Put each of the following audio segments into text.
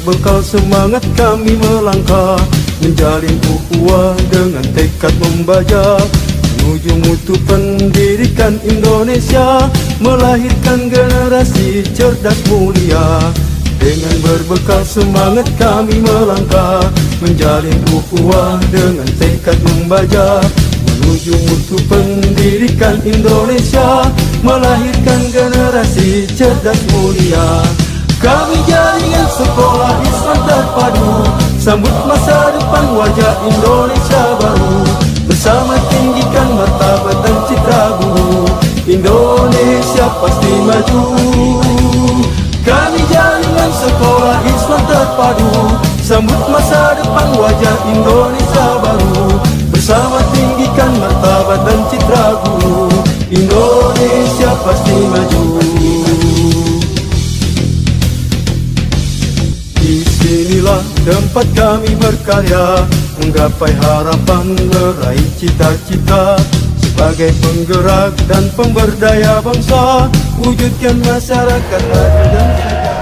berbekal semangat kami melangkah, menjalin ukhuwah dengan tekad membajak, menuju mutu pendidikan Indonesia, melahirkan generasi cerdas mulia. Dengan berbekal semangat kami melangkah, menjalin ukhuwah dengan tekad membajak, menuju mutu pendidikan Indonesia, melahirkan generasi cerdas mulia. Kami jaringan sekolah Islam terpadu, sambut masa depan wajah Indonesia baru, bersama tinggikan martabat dan citra guru, Indonesia pasti maju. Kami jaringan sekolah Islam terpadu, sambut masa depan wajah Indonesia baru, bersama tinggikan martabat dan citra guru, Indonesia pasti maju. Disinilah tempat kami berkarya, menggapai harapan, meraih cita-cita. Sebagai penggerak dan pemberdaya bangsa, wujudkan masyarakat adil dan sejahtera.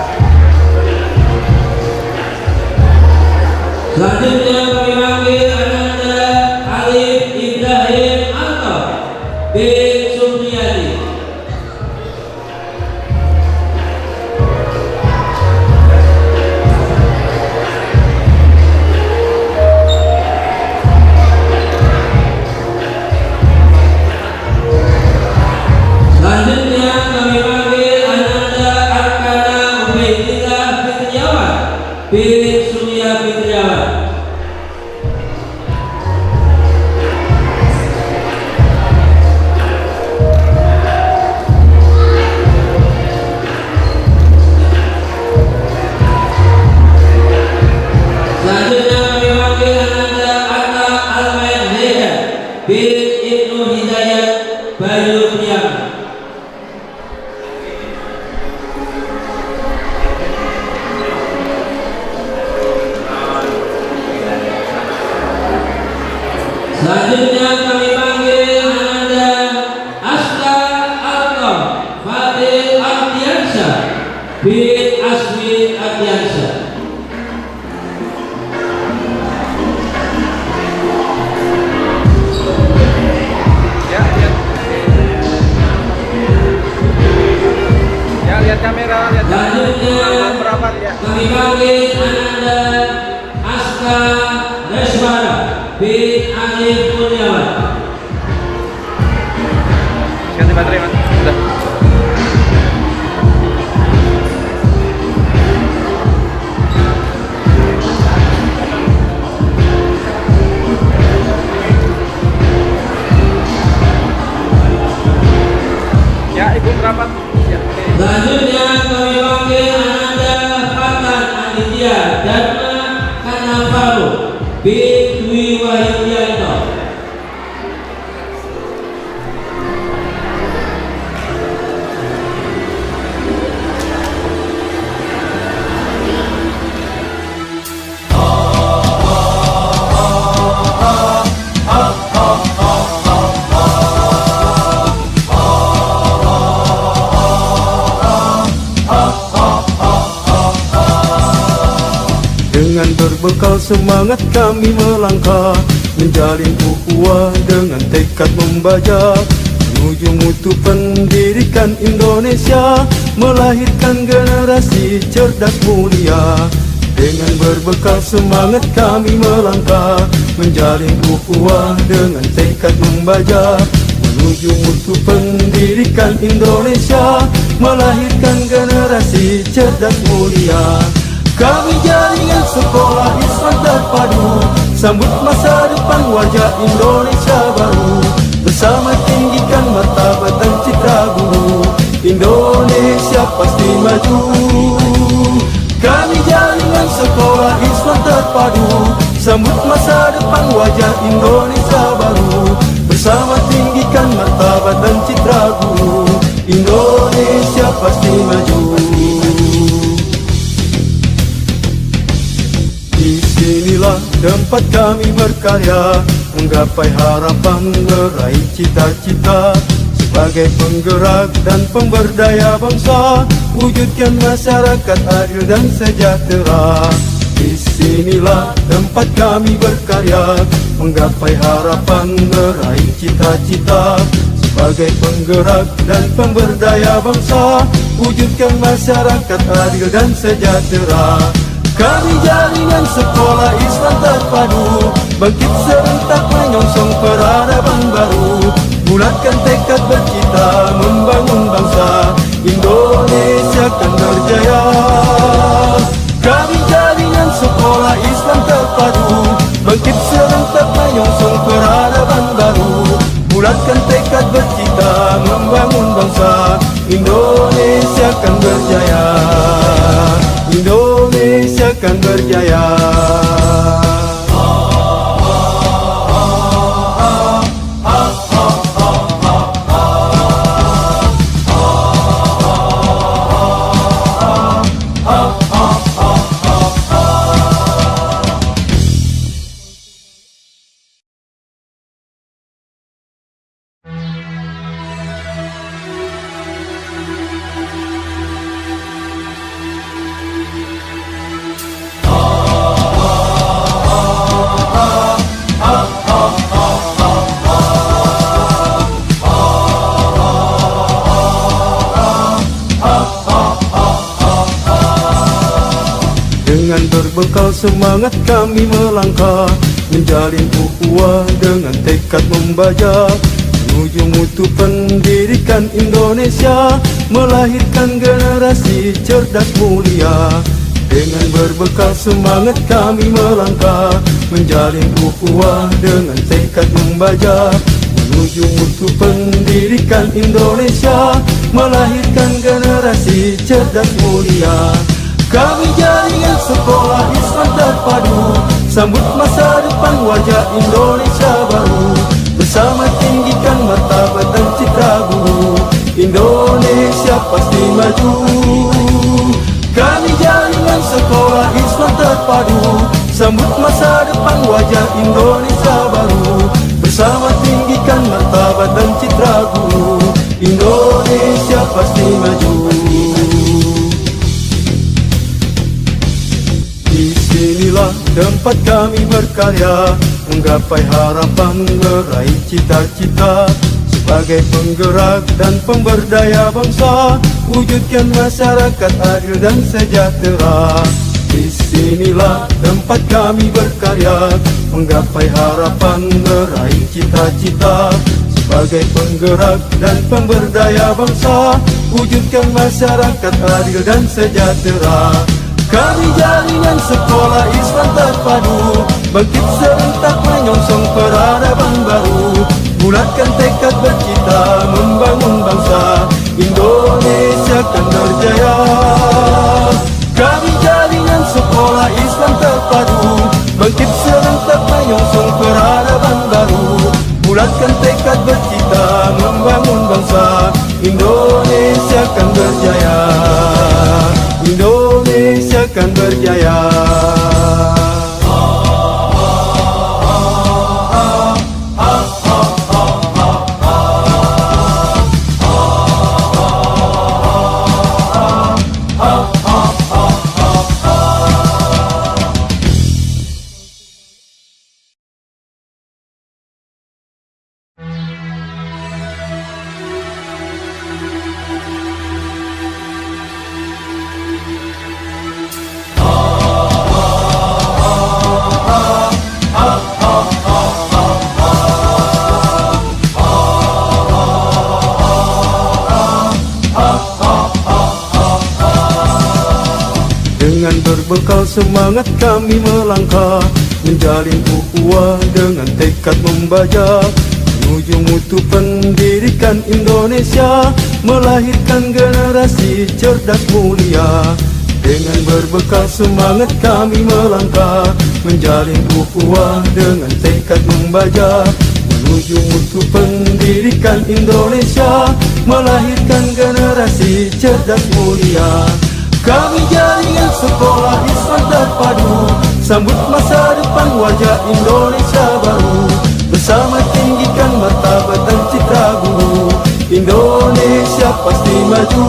Selanjutnya kami panggil Ananda Alif Ibrahim Anto bin Supriyadi. Selanjutnya kami panggil Ananda Arkana Ubaidillah Fitriawan bin Surya Fitriawan. Selanjutnya kami panggil Ananda Atta Almain Hidayat bin Ibnu Hidayat Bayu Priyama. Selanjutnya kami panggil Ananda Asta Alkom Fadil Ardiansyah bin Aswin Ardiansyah. Lihat kamera, lihat. Selanjutnya kami panggil Ananda Aska Reswara bin Alif Kurniawan. Ganti baterai, Mas. Sudah. Ya, Ibu merapat. Ya. Selanjutnya kami panggil Ananda Fatan Aditya Dharma Kanavaru bin Dwi Wahyuyanto. Dengan berbekal semangat kami melangkah, menjalin ukhuwah dengan tekad membajak, menuju mutu pendidikan Indonesia, melahirkan generasi cerdas mulia. Dengan berbekal semangat kami melangkah, menjalin ukhuwah dengan tekad membajak, menuju mutu pendidikan Indonesia, melahirkan generasi cerdas mulia. Kami jaringan sekolah Islam terpadu, sambut masa depan wajah Indonesia baru, bersama tinggikan martabat dan citra guru, Indonesia pasti maju. Kami jaringan sekolah Islam terpadu, sambut masa depan wajah Indonesia baru, bersama tinggikan martabat dan citra guru, Indonesia pasti maju. Disinilah tempat kami berkarya, menggapai harapan, meraih cita-cita. sebagai penggerak dan pemberdaya bangsa, wujudkan masyarakat adil dan sejahtera. Di sinilah tempat kami berkarya, menggapai harapan, meraih cita-cita. Sebagai penggerak dan pemberdaya bangsa, wujudkan masyarakat adil dan sejahtera. Kami jaringan sekolah Islam terpadu, bangkit serentak menyongsong peradaban baru. Bulatkan tekad bercita membangun bangsa, Indonesia kan berjaya. Kami jaringan sekolah Islam terpadu, bangkit serentak menyongsong peradaban baru. Bulatkan tekad bercita membangun bangsa, Indonesia kan berjaya. Indonesia kan berjaya. Dengan berbekal semangat kami melangkah, menjalin ukhuwah dengan tekad membajak, menuju mutu pendidikan Indonesia, melahirkan generasi cerdas mulia. Dengan berbekal semangat kami melangkah, menjalin ukhuwah dengan tekad membajak, menuju mutu pendidikan Indonesia, melahirkan generasi cerdas mulia. Kami jaringan sekolah Islam terpadu, sambut masa depan wajah Indonesia baru. Bersama tinggikan martabat dan citra guru, Indonesia pasti maju. Kami jaringan sekolah Islam terpadu, sambut masa depan wajah Indonesia baru. Bersama tinggikan martabat dan citra guru, Indonesia pasti maju. Inilah tempat kami berkarya, menggapai harapan, meraih cita-cita. Sebagai penggerak dan pemberdaya bangsa, wujudkan masyarakat adil dan sejahtera. Di sinilah tempat kami berkarya, menggapai harapan, meraih cita-cita. Sebagai penggerak dan pemberdaya bangsa, wujudkan masyarakat adil dan sejahtera. Kami jaringan sekolah Islam terpadu, bangkit serentak menyongsong peradaban baru. Bulatkan tekad bercita membangun bangsa, Indonesia kan berjaya. Kami jaringan sekolah Islam terpadu, bangkit serentak menyongsong peradaban baru. Bulatkan tekad bercita membangun bangsa, Indonesia kan berjaya. Indonesia kan berjaya. Dengan berbekal semangat kami melangkah, menjalin ukhuwah dengan tekad membajak, menuju mutu pendidikan Indonesia, melahirkan generasi cerdas mulia. Dengan berbekal semangat kami melangkah, menjalin ukhuwah dengan tekad membajak, menuju mutu pendidikan Indonesia, melahirkan generasi cerdas mulia. Kami jaringan sekolah Islam terpadu, sambut masa depan wajah Indonesia baru. Bersama tinggikan martabat dan citra guru, maju.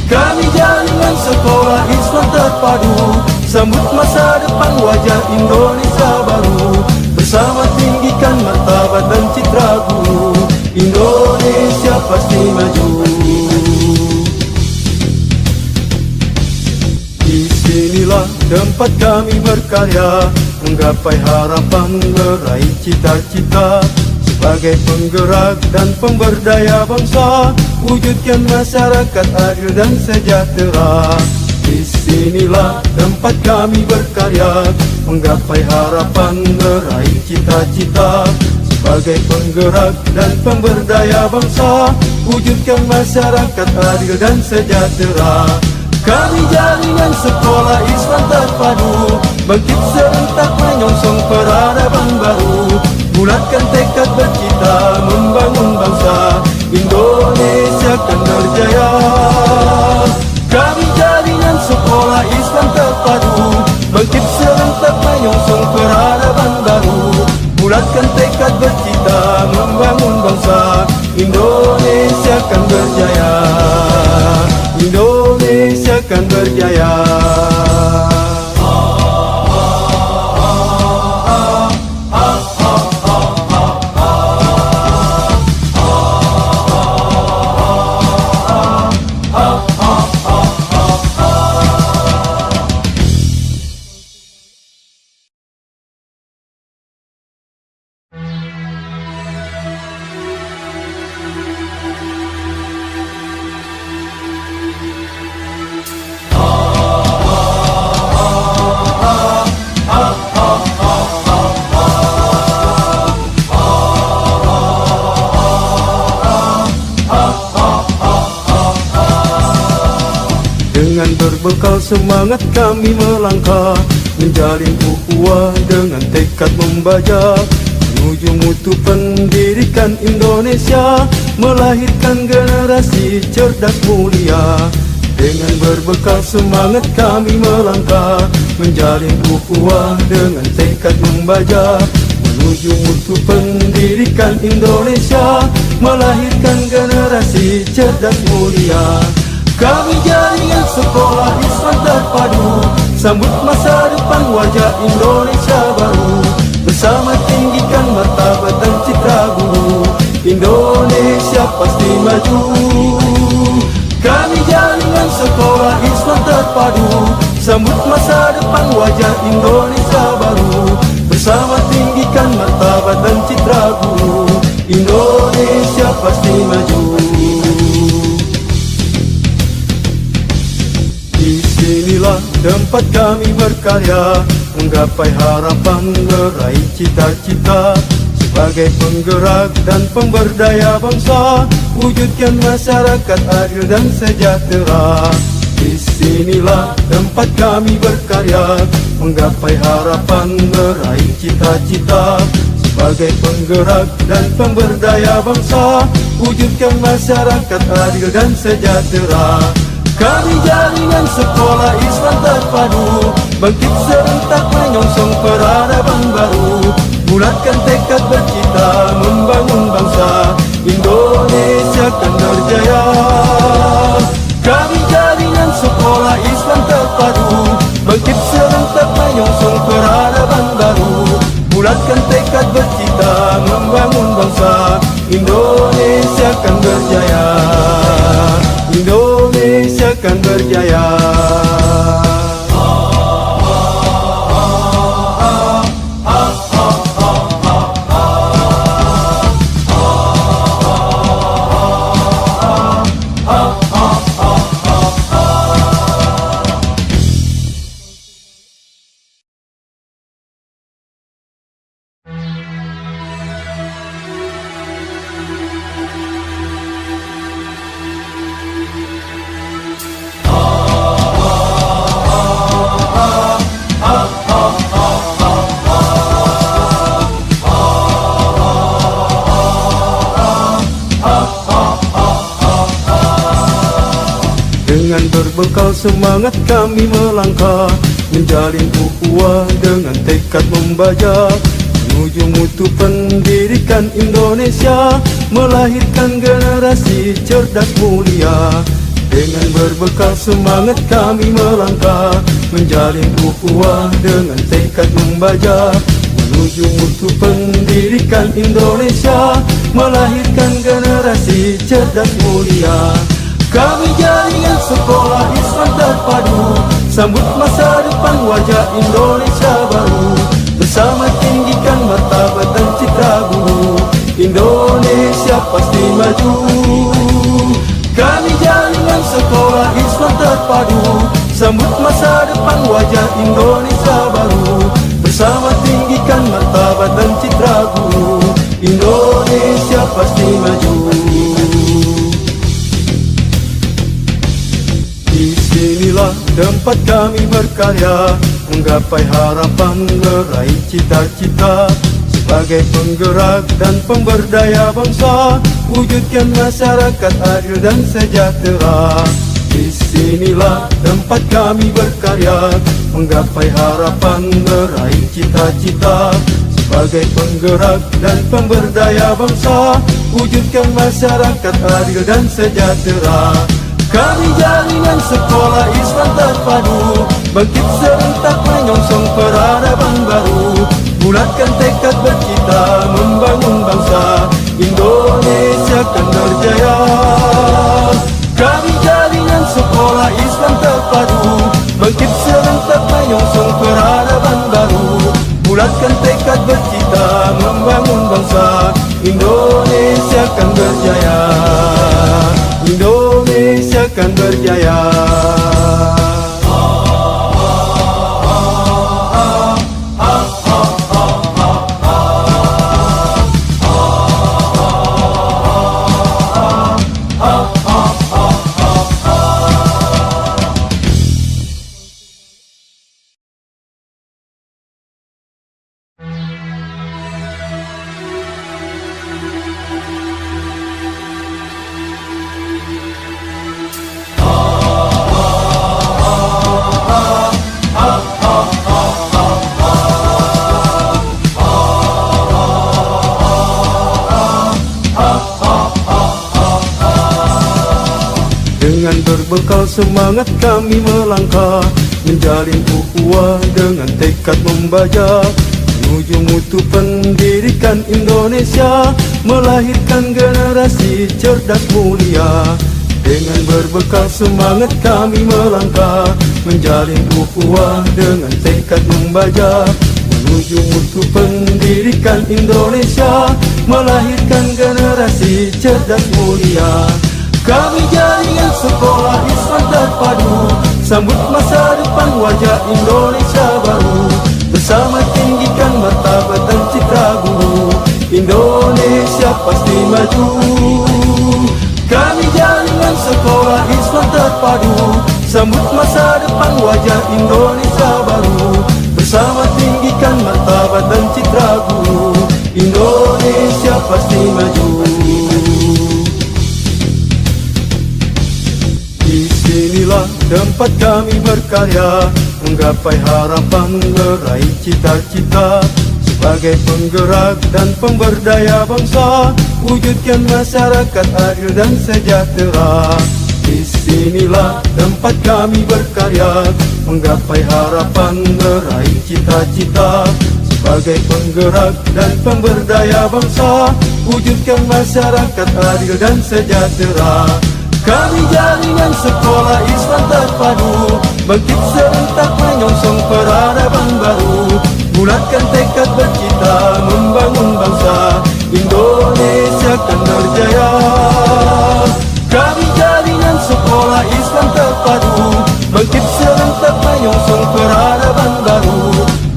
Kami jaringan sekolah Islam terpadu, sambut masa depan wajah Indonesia baru. Bersama tinggikan martabat dan citra guru, Indonesia pasti maju. Disinilah tempat kami berkarya, menggapai harapan, meraih cita-cita. Sebagai penggerak dan pemberdaya bangsa, wujudkan masyarakat adil dan sejahtera. Disinilah tempat kami berkarya, menggapai harapan, meraih cita-cita. Sebagai penggerak dan pemberdaya bangsa, wujudkan masyarakat adil dan sejahtera. Kami jaringan sekolah Islam terpadu, bangkit serentak menyongsong peradaban baru. Bulatkan tekad bercita membangun bangsa, Indonesia akan berjaya. Kami jaringan sekolah Islam terpadu, bangkit serentak menyongsong peradaban baru. Bulatkan tekad bercita membangun bangsa, Indonesia akan berjaya. Indonesia akan berjaya. Dengan berbekal semangat kami melangkah, menjalin ukhuwah dengan tekad membajak, menuju mutu pendidikan Indonesia, melahirkan generasi cerdas mulia. Dengan berbekal semangat kami melangkah, menjalin ukhuwah dengan tekad membajak, menuju mutu pendidikan Indonesia, melahirkan generasi cerdas mulia. Kami jaringan sekolah Islam terpadu, sambut masa depan wajah Indonesia baru. Bersama tinggikan martabat dan citra guru, Indonesia pasti maju. Kami jaringan sekolah Islam terpadu, sambut masa depan wajah Indonesia baru. Bersama tinggikan martabat dan citra guru, Indonesia pasti maju. Disinilah tempat kami berkarya, menggapai harapan, meraih cita-cita. Sebagai penggerak dan pemberdaya bangsa, wujudkan masyarakat adil dan sejahtera. Disinilah tempat kami berkarya, menggapai harapan, meraih cita-cita. Sebagai penggerak dan pemberdaya bangsa, wujudkan masyarakat adil dan sejahtera. Kami jaringan sekolah Islam terpadu, bangkit serentak menyongsong peradaban baru. Bulatkan tekad bercita membangun bangsa, Indonesia akan berjaya. Kami jaringan sekolah Islam terpadu, bangkit serentak menyongsong peradaban baru. Bulatkan tekad bercita membangun bangsa, Indonesia akan berjaya. Indonesia akan berjaya. Dengan berbekal semangat kami melangkah, menjalin ukhuwah dengan tekad membajak, menuju mutu pendidikan Indonesia, melahirkan generasi cerdas mulia. Dengan berbekal semangat kami melangkah, menjalin ukhuwah dengan tekad membaja, menuju mutu pendidikan Indonesia, melahirkan generasi cerdas mulia. Kami jaringan sekolah Islam terpadu, sambut masa depan wajah Indonesia baru. Bersama tinggikan martabat dan citra guru, Indonesia pasti maju. Kami jaringan sekolah Islam terpadu, sambut masa depan wajah Indonesia baru. Bersama tinggikan martabat dan citra guru, Indonesia pasti maju. Disinilah tempat kami berkarya, menggapai harapan, meraih cita-cita. Sebagai penggerak dan pemberdaya bangsa, wujudkan masyarakat adil dan sejahtera. Disinilah tempat kami berkarya, menggapai harapan, meraih cita-cita. Sebagai penggerak dan pemberdaya bangsa, wujudkan masyarakat adil dan sejahtera. Kami jaringan sekolah Islam terpadu, bangkit serentak menyongsong peradaban baru. Bulatkan tekad bercita membangun bangsa, Indonesia akan berjaya. Kami jaringan sekolah Islam terpadu, bangkit serentak menyongsong peradaban baru. Bulatkan tekad bercita membangun bangsa, Indonesia akan berjaya. Indonesia akan berjaya. Dengan berbekal semangat kami melangkah, menjalin ukhuwah dengan tekad membaja, menuju mutu pendidikan Indonesia, melahirkan generasi cerdas mulia. Dengan berbekal semangat kami melangkah, menjalin ukhuwah dengan tekad membaja, menuju mutu pendidikan Indonesia, melahirkan generasi cerdas mulia. Kami jaringan sekolah Islam terpadu, sambut masa depan wajah Indonesia baru. Bersama tinggikan martabat dan citra guru, Indonesia pasti maju. Kami jaringan sekolah Islam terpadu, sambut masa depan wajah Indonesia baru. Bersama tinggikan martabat dan citra guru, Indonesia pasti maju. Disinilah tempat kami berkarya, menggapai harapan, meraih cita-cita. Sebagai penggerak dan pemberdaya bangsa, wujudkan masyarakat adil dan sejahtera. Disinilah tempat kami berkarya, menggapai harapan, meraih cita-cita. Sebagai penggerak dan pemberdaya bangsa, wujudkan masyarakat adil dan sejahtera. Kami jaringan sekolah Islam terpadu, bangkit serentak menyongsong peradaban baru. Bulatkan tekad bercita membangun bangsa, Indonesia akan berjaya. Kami jaringan sekolah Islam terpadu, bangkit serentak menyongsong peradaban baru.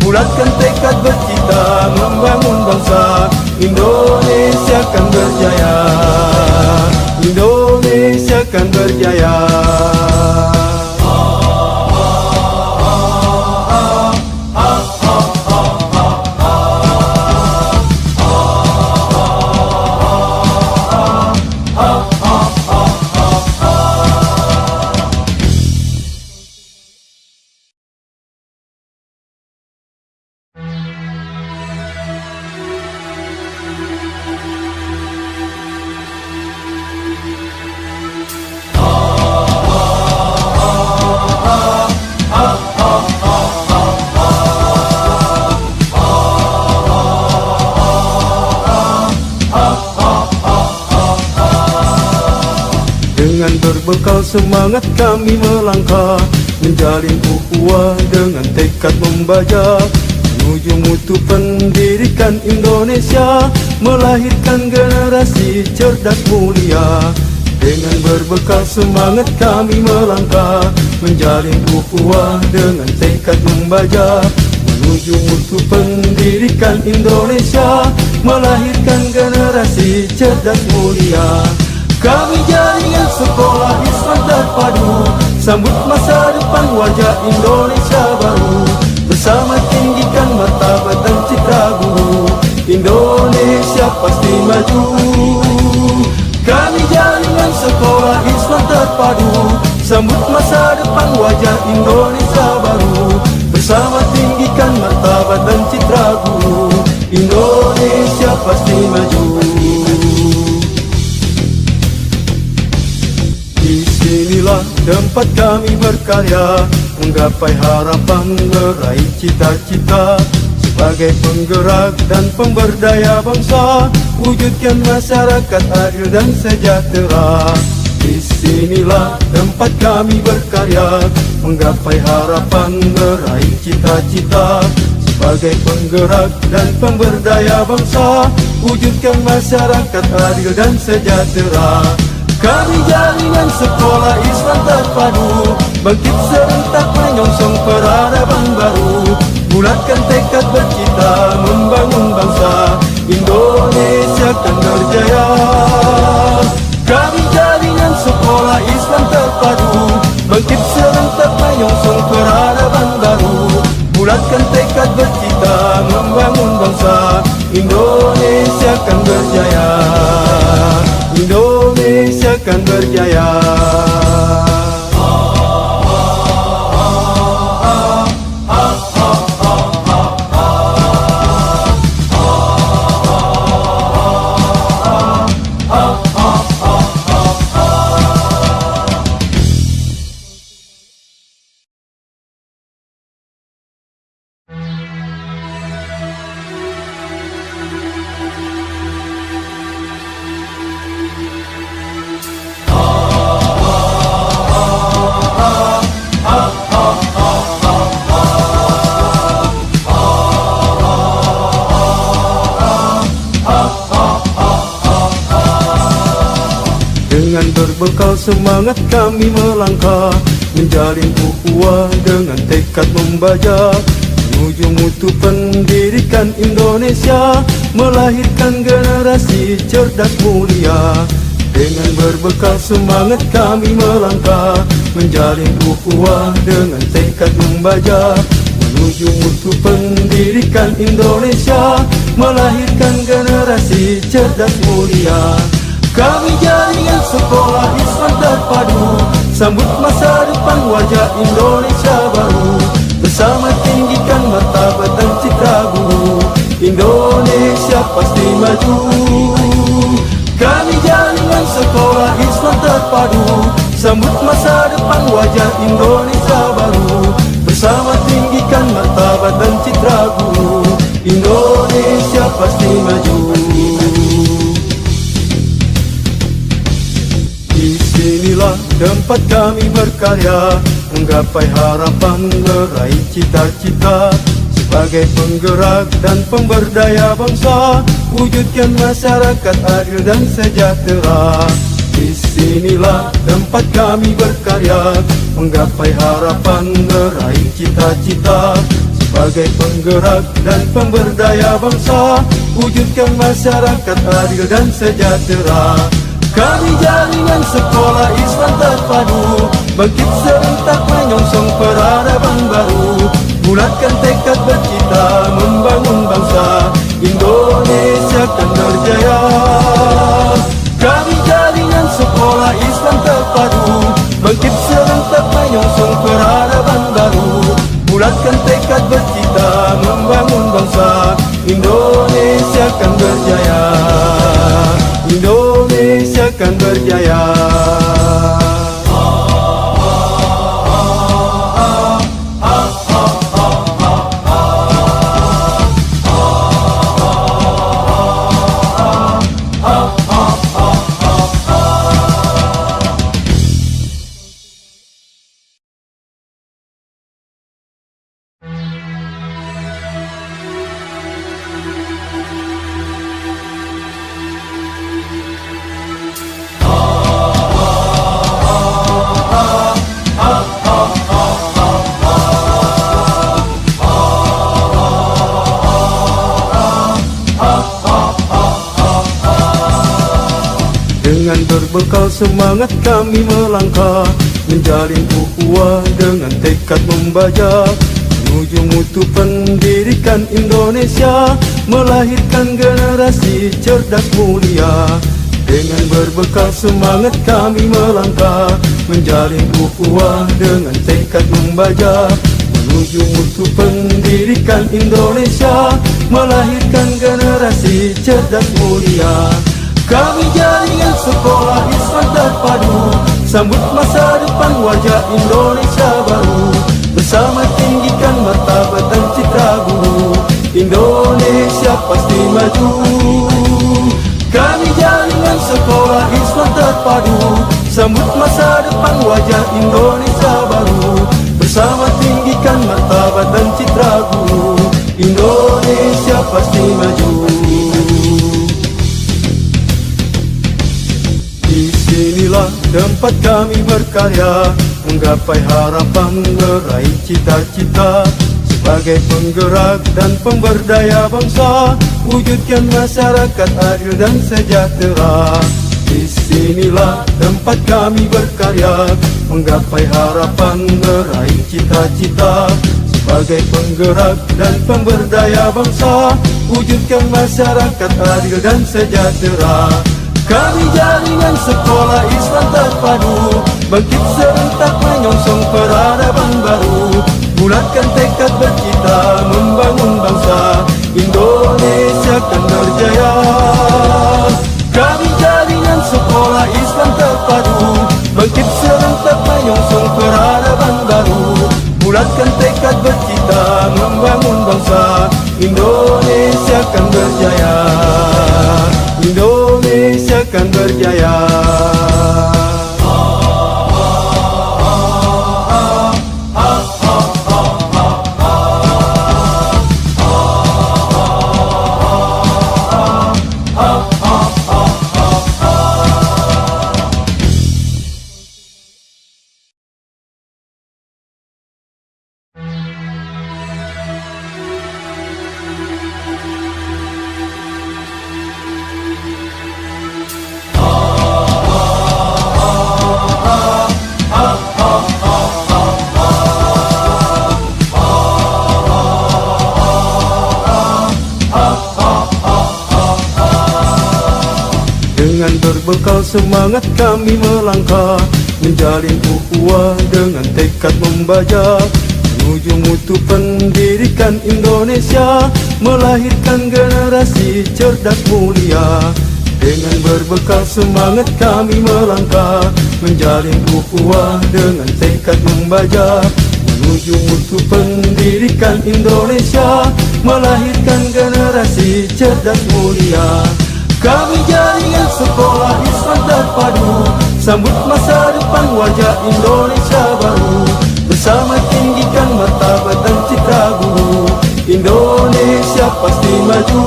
Bulatkan tekad bercita membangun bangsa, Indonesia akan berjaya. Indonesia akan berjaya. berbekal semangat kami melangkah, menjalin ukhuwah dengan tekad membajak, menuju mutu pendidikan Indonesia, melahirkan generasi cerdas mulia. Dengan berbekal semangat kami melangkah, menjalin ukhuwah dengan tekad membajak, menuju mutu pendidikan Indonesia, melahirkan generasi cerdas mulia. Kami jaringan sekolah Islam terpadu, sambut masa depan wajah Indonesia baru, bersama tinggikan martabat dan citra guru, Indonesia pasti maju. Kami jaringan sekolah Islam terpadu, sambut masa depan wajah Indonesia baru, bersama tinggikan martabat dan citra guru, Indonesia pasti maju. Disinilah tempat kami berkarya, menggapai harapan, meraih cita-cita, sebagai penggerak dan pemberdaya bangsa, wujudkan masyarakat adil dan sejahtera. Disinilah tempat kami berkarya, menggapai harapan, meraih cita-cita, sebagai penggerak dan pemberdaya bangsa, wujudkan masyarakat adil dan sejahtera. Kami jaringan sekolah Islam terpadu, bangkit serentak menyongsong peradaban baru, bulatkan tekad bercita membangun bangsa, Indonesia kan berjaya. Kami jaringan sekolah Islam terpadu, bangkit serentak menyongsong peradaban baru, bulatkan tekad bercita membangun bangsa, Indonesia kan berjaya, Indonesia kan berjaya. Dengan berbekal semangat kami melangkah, menjalin ukhuwah dengan tekad membajak, menuju mutu pendidikan Indonesia, melahirkan generasi cerdas mulia. Dengan berbekal semangat kami melangkah, menjalin ukhuwah dengan tekad membajak, menuju mutu pendidikan Indonesia, melahirkan generasi cerdas mulia. Kami jaringan sekolah Islam terpadu, sambut masa depan wajah Indonesia baru, bersama tinggikan martabat dan citra guru, Indonesia pasti maju. Kami jaringan sekolah Islam terpadu, sambut masa depan wajah Indonesia baru, bersama tinggikan martabat dan citra guru, Indonesia pasti maju. Disinilah tempat kami berkarya, menggapai harapan, meraih cita-cita, sebagai penggerak dan pemberdaya bangsa, wujudkan masyarakat adil dan sejahtera. Disinilah tempat kami berkarya, menggapai harapan, meraih cita-cita, sebagai penggerak dan pemberdaya bangsa, wujudkan masyarakat adil dan sejahtera. Kami jaringan sekolah Islam terpadu, bangkit serentak menyongsong peradaban baru, bulatkan tekad bercita membangun bangsa, Indonesia kan berjaya. Kami jaringan sekolah Islam terpadu, bangkit serentak menyongsong peradaban baru, bulatkan tekad bercita membangun bangsa, Indonesia kan berjaya, Indonesia kan berjaya. Dengan berbekal semangat kami melangkah, menjalin ukhuwah dengan tekad membajak, menuju mutu pendidikan Indonesia, melahirkan generasi cerdas mulia. Dengan berbekal semangat kami melangkah, menjalin ukhuwah dengan tekad membajak, menuju mutu pendidikan Indonesia, melahirkan generasi cerdas mulia. Kami jaringan sekolah Islam terpadu, sambut masa depan wajah Indonesia baru, bersama tinggikan martabat dan citra guru, Indonesia pasti maju. Kami jaringan sekolah Islam terpadu, sambut masa depan wajah Indonesia baru, bersama tinggikan martabat dan citra guru, Indonesia pasti maju. Inilah tempat kami berkarya, menggapai harapan, meraih cita-cita, sebagai penggerak dan pemberdaya bangsa, wujudkan masyarakat adil dan sejahtera. Di sinilah tempat kami berkarya, menggapai harapan, meraih cita-cita, sebagai penggerak dan pemberdaya bangsa, wujudkan masyarakat adil dan sejahtera. Kami jaringan sekolah Islam terpadu, bangkit serentak menyongsong peradaban baru, bulatkan tekad bercita membangun bangsa, Indonesia akan berjaya. Kami jaringan sekolah Islam terpadu, bangkit serentak menyongsong peradaban baru, bulatkan tekad bercita membangun bangsa, Indonesia akan berjaya. Indonesia akan berjaya. Dengan berbekal semangat kami melangkah, menjalin ukhuwah dengan tekad membajak, menuju mutu pendidikan Indonesia, melahirkan generasi cerdas mulia. Dengan berbekal semangat kami melangkah, menjalin ukhuwah dengan tekad membajak, menuju mutu pendidikan Indonesia, melahirkan generasi cerdas mulia. Kami jaringan sekolah Islam terpadu, sambut masa depan wajah Indonesia baru, bersama tinggikan martabat dan citra guru, Indonesia pasti maju.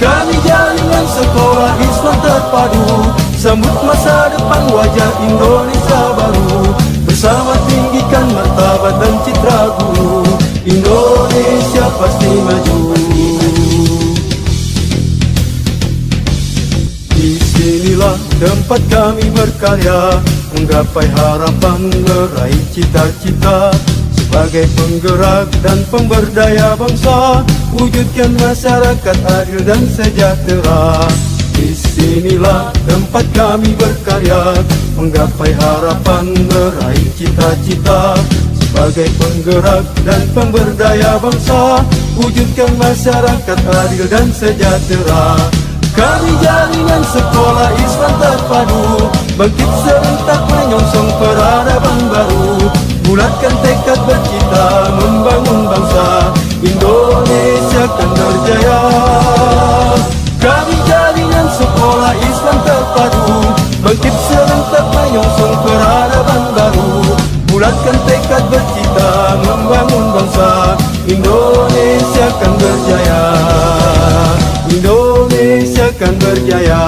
Kami jaringan sekolah Islam terpadu, sambut masa depan wajah Indonesia baru, bersama tinggikan martabat dan citra guru, Indonesia pasti maju. Inilah tempat kami berkarya, menggapai harapan, meraih cita-cita, sebagai penggerak dan pemberdaya bangsa, wujudkan masyarakat adil dan sejahtera. Di sinilah tempat kami berkarya, menggapai harapan, meraih cita-cita, sebagai penggerak dan pemberdaya bangsa, wujudkan masyarakat adil dan sejahtera. Kami jaringan sekolah Islam terpadu, bangkit serentak menyongsong peradaban baru, bulatkan tekad bercita membangun bangsa, Indonesia akan berjaya. Kami jaringan sekolah Islam terpadu, bangkit serentak menyongsong peradaban baru, bulatkan tekad bercita membangun bangsa, Indonesia akan berjaya. Indonesia akan berjaya.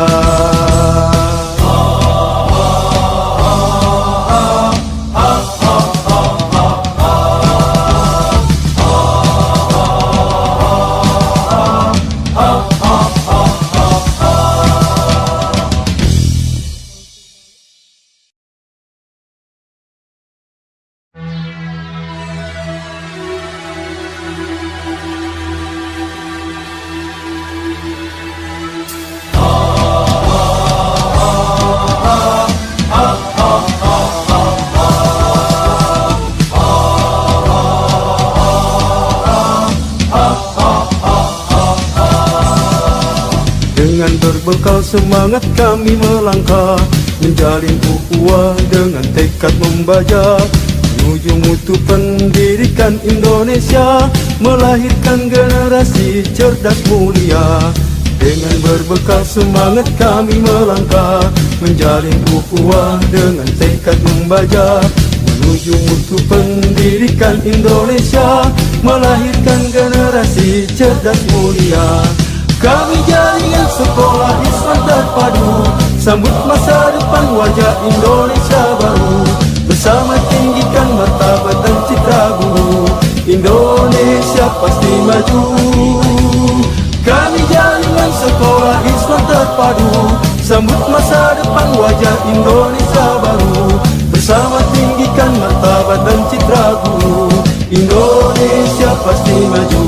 Dengan berbekal semangat kami melangkah, menjalin ukhuwah dengan tekad membaja, menuju mutu pendidikan Indonesia, melahirkan generasi cerdas mulia. Dengan berbekal semangat kami melangkah, menjalin ukhuwah dengan tekad membaja, menuju mutu pendidikan Indonesia, melahirkan generasi cerdas mulia. Kami jaringan sekolah Islam terpadu, sambut masa depan wajah Indonesia baru, bersama tinggikan martabat dan citra guru, Indonesia pasti maju. Kami jaringan sekolah Islam terpadu, sambut masa depan wajah Indonesia baru, bersama tinggikan martabat dan citra guru, Indonesia pasti maju.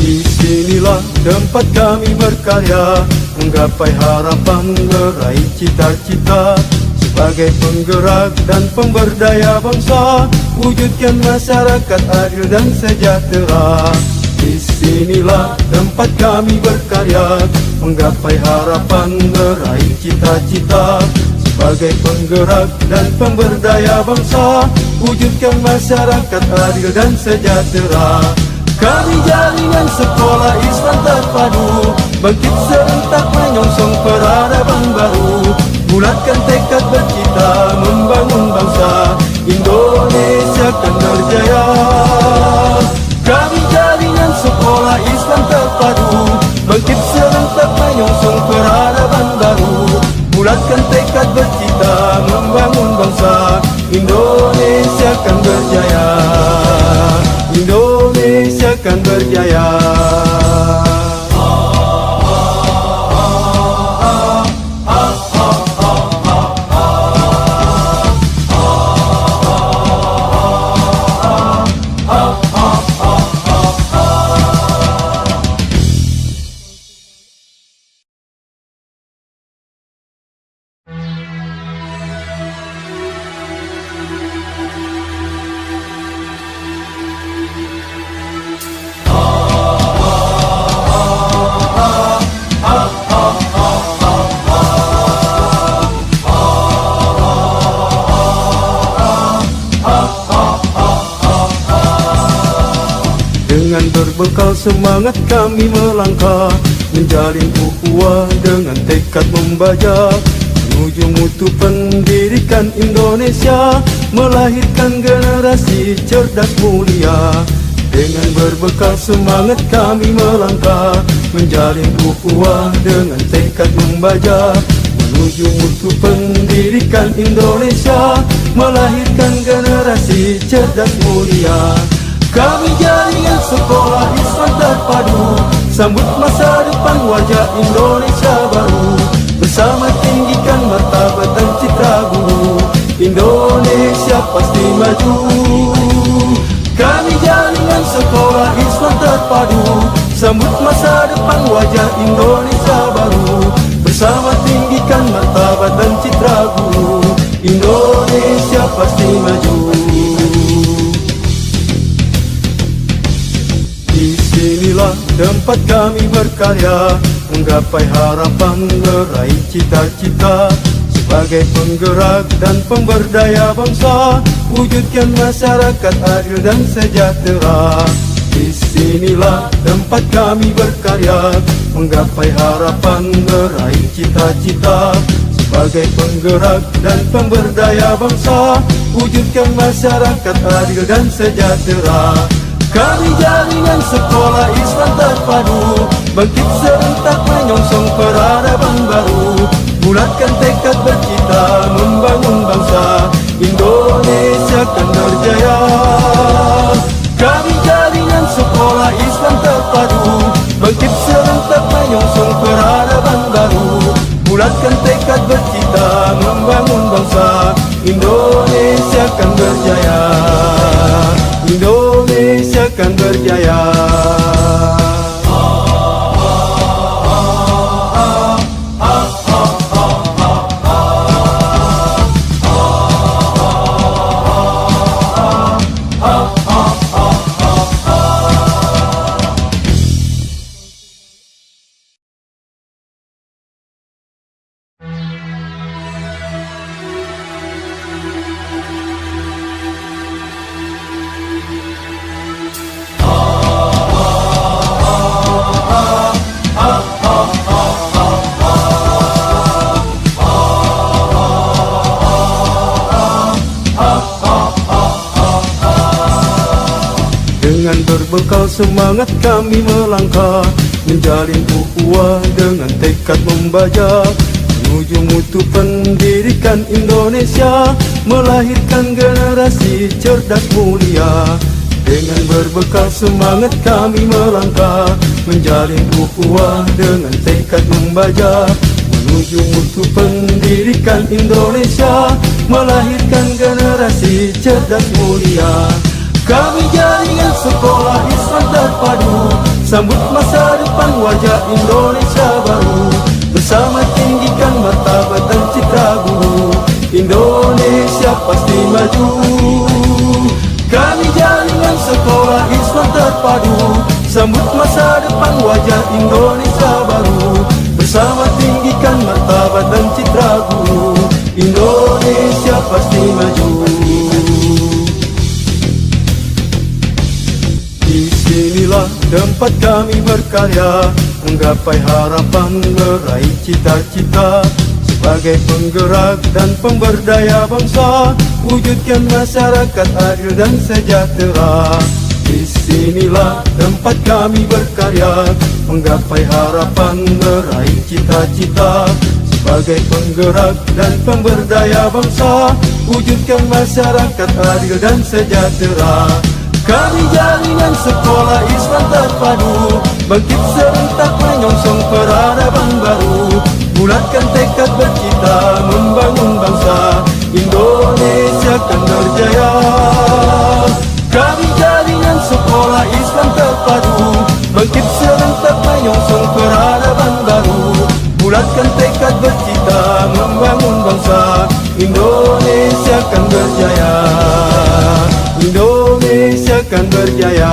Disinilah tempat kami berkarya, menggapai harapan, meraih cita-cita, sebagai penggerak dan pemberdaya bangsa, wujudkan masyarakat adil dan sejahtera. Disinilah tempat kami berkarya, menggapai harapan, meraih cita-cita, sebagai penggerak dan pemberdaya bangsa, wujudkan masyarakat adil dan sejahtera. Kami jaringan sekolah Islam terpadu, bangkit serentak menyongsong peradaban baru, bulatkan tekad bercita membangun bangsa, Indonesia akan berjaya. Kami jaringan sekolah Islam terpadu, bangkit serentak menyongsong peradaban baru, bulatkan tekad bercita membangun bangsa, Indonesia akan berjaya. Indonesia akan berjaya. Dengan berbekal semangat kami melangkah, menjalin ukhuwah dengan tekad membaja, menuju mutu pendidikan Indonesia, melahirkan generasi cerdas mulia. Dengan berbekal semangat kami melangkah, menjalin ukhuwah dengan tekad membaja, menuju mutu pendidikan Indonesia, melahirkan generasi cerdas mulia. Kami jaringan sekolah Islam terpadu, sambut masa depan wajah Indonesia baru, bersama tinggikan martabat dan citra guru, Indonesia pasti maju. Kami jaringan sekolah Islam terpadu, sambut masa depan wajah Indonesia baru, bersama tinggikan martabat dan citra guru, Indonesia pasti maju. Disinilah tempat kami berkarya, menggapai harapan, meraih cita-cita, sebagai penggerak dan pemberdaya bangsa, wujudkan masyarakat adil dan sejahtera. Disinilah tempat kami berkarya, menggapai harapan, meraih cita-cita, sebagai penggerak dan pemberdaya bangsa, wujudkan masyarakat adil dan sejahtera. Kami jaringan sekolah Islam terpadu, bangkit serentak menyongsong peradaban baru, bulatkan tekad bercita membangun bangsa, Indonesia akan berjaya. Kami jaringan sekolah Islam terpadu, bangkit serentak menyongsong peradaban baru, bulatkan tekad bercita membangun bangsa, Indonesia akan berjaya. Indonesia akan berjaya. berbekal semangat kami melangkah, menjalin ukhuwah dengan tekad membajak, menuju mutu pendidikan Indonesia, melahirkan generasi cerdas mulia. Dengan berbekal semangat kami melangkah, menjalin ukhuwah dengan tekad membajak, menuju mutu pendidikan Indonesia, melahirkan generasi cerdas mulia. Kami jaringan sekolah Islam terpadu, sambut masa depan wajah Indonesia baru, bersama tinggikan martabat dan citra guru, Indonesia pasti maju. Kami jaringan sekolah Islam terpadu, sambut masa depan wajah Indonesia baru, bersama tinggikan martabat dan citra guru, Indonesia pasti maju. Disinilah tempat kami berkarya, menggapai harapan, meraih cita-cita, sebagai penggerak dan pemberdaya bangsa, wujudkan masyarakat adil dan sejahtera. Disinilah tempat kami berkarya, menggapai harapan, meraih cita-cita, sebagai penggerak dan pemberdaya bangsa, wujudkan masyarakat adil dan sejahtera. Kami jaringan sekolah Islam terpadu, bangkit serentak menyongsong peradaban baru, bulatkan tekad bercita membangun bangsa, Indonesia kan berjaya. Kami jaringan sekolah Islam terpadu, bangkit serentak menyongsong peradaban baru, bulatkan tekad bercita membangun bangsa, Indonesia kan berjaya. Indonesia kan berjaya.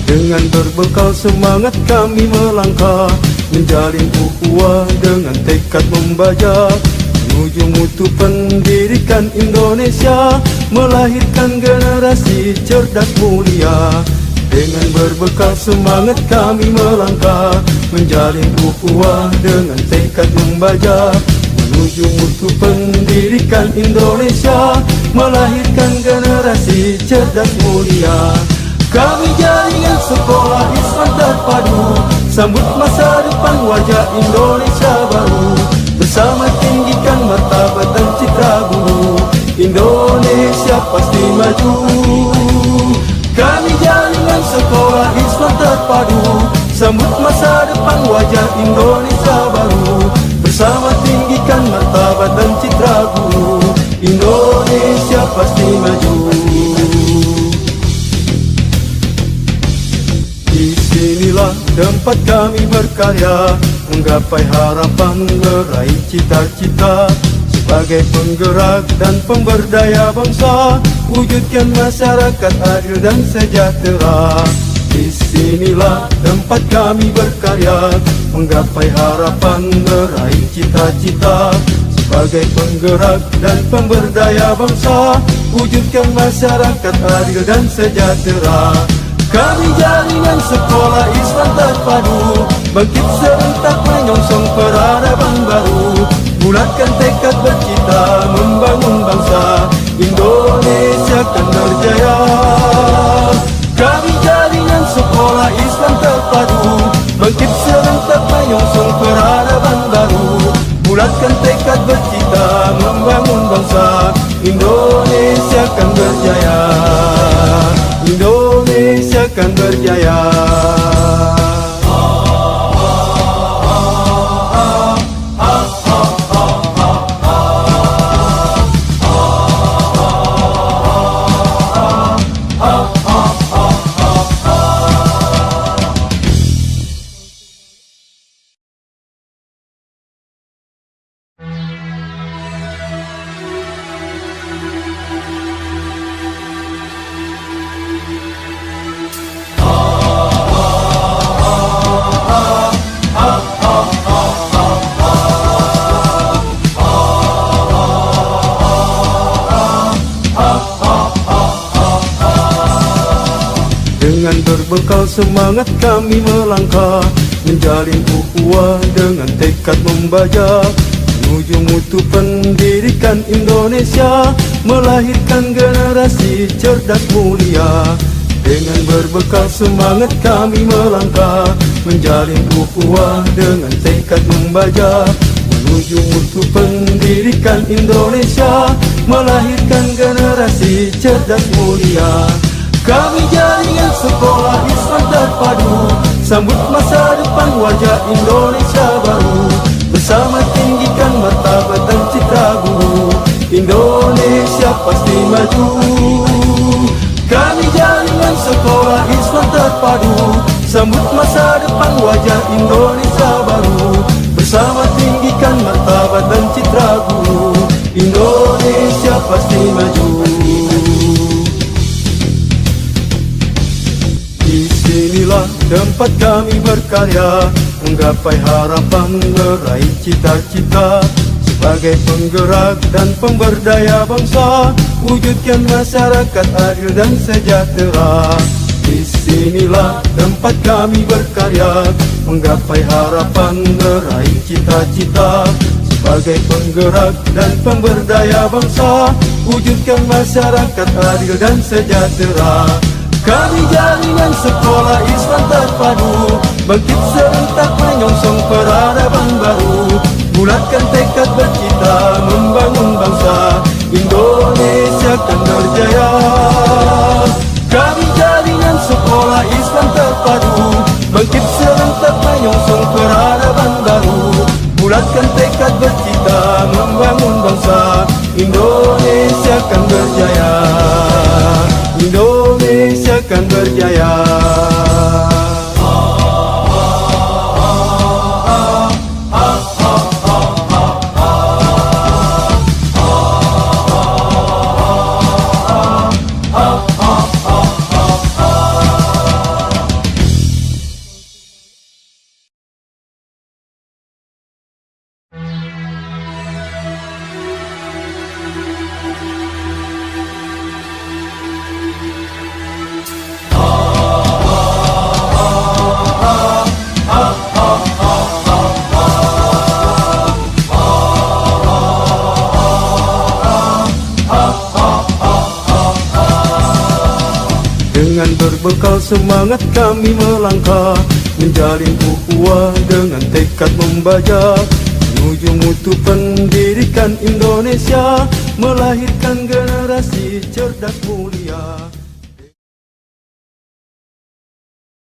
Dengan berbekal semangat kami melangkah, menjalin ukhuwah dengan tekad membajak, menuju mutu pendidikan Indonesia, melahirkan generasi cerdas mulia. Dengan berbekal semangat kami melangkah, menjalin ukhuwah dengan tekad membajak, menuju mutu pendidikan Indonesia, melahirkan generasi cerdas mulia. Kami jaringan sekolah Islam terpadu, sambut masa depan wajah Indonesia baru, bersama tinggikan martabat dan citra guru, Indonesia pasti maju. Kami jaringan sekolah Islam terpadu, sambut masa depan wajah Indonesia baru, bersama tinggikan martabat dan citra guru, Indonesia pasti maju. Disinilah tempat kami berkarya, menggapai harapan, meraih cita-cita, sebagai penggerak dan pemberdaya bangsa, wujudkan masyarakat adil dan sejahtera. Disinilah tempat kami berkarya, menggapai harapan, meraih cita-cita, sebagai penggerak dan pemberdaya bangsa, wujudkan masyarakat adil dan sejahtera. Kami jaringan sekolah Islam terpadu, bangkit serentak menyongsong peradaban baru, bulatkan tekad bercita membangun bangsa, Indonesia kan berjaya. Kami jaringan sekolah Islam terpadu, bangkit serentak menyongsong peradaban baru, bulatkan tekad bercita membangun bangsa, Indonesia kan berjaya. Indonesia kan berjaya. berbekal semangat kami melangkah, menjalin ukhuwah dengan tekad membajak, menuju mutu pendidikan Indonesia, melahirkan generasi cerdas mulia. Dengan berbekal semangat kami melangkah, menjalin ukhuwah dengan tekad membajak, menuju mutu pendidikan Indonesia, melahirkan generasi cerdas mulia. Kami jaringan sekolah Islam terpadu, sambut masa depan wajah Indonesia baru, bersama tinggikan martabat dan citra guru, Indonesia pasti maju. Kami jaringan sekolah Islam terpadu, sambut masa depan wajah Indonesia baru, bersama tinggikan martabat dan citra guru, Indonesia pasti maju. Disinilah tempat kami berkarya, menggapai harapan, meraih cita-cita, sebagai penggerak dan pemberdaya bangsa, wujudkan masyarakat adil dan sejahtera. Disinilah tempat kami berkarya, menggapai harapan, meraih cita-cita, sebagai penggerak dan pemberdaya bangsa, wujudkan masyarakat adil dan sejahtera. Kami jaringan sekolah Islam terpadu, bangkit serentak menyongsong peradaban baru, bulatkan tekad bercita membangun bangsa, Indonesia akan berjaya. Kami jaringan sekolah Islam terpadu, bangkit serentak menyongsong peradaban baru, bulatkan tekad bercita membangun bangsa, Indonesia akan berjaya. Indonesia akan berjaya. Dengan berbekal semangat kami melangkah, menjalin ukhuwah dengan tekad membajak, menuju mutu pendidikan Indonesia, melahirkan generasi cerdas mulia.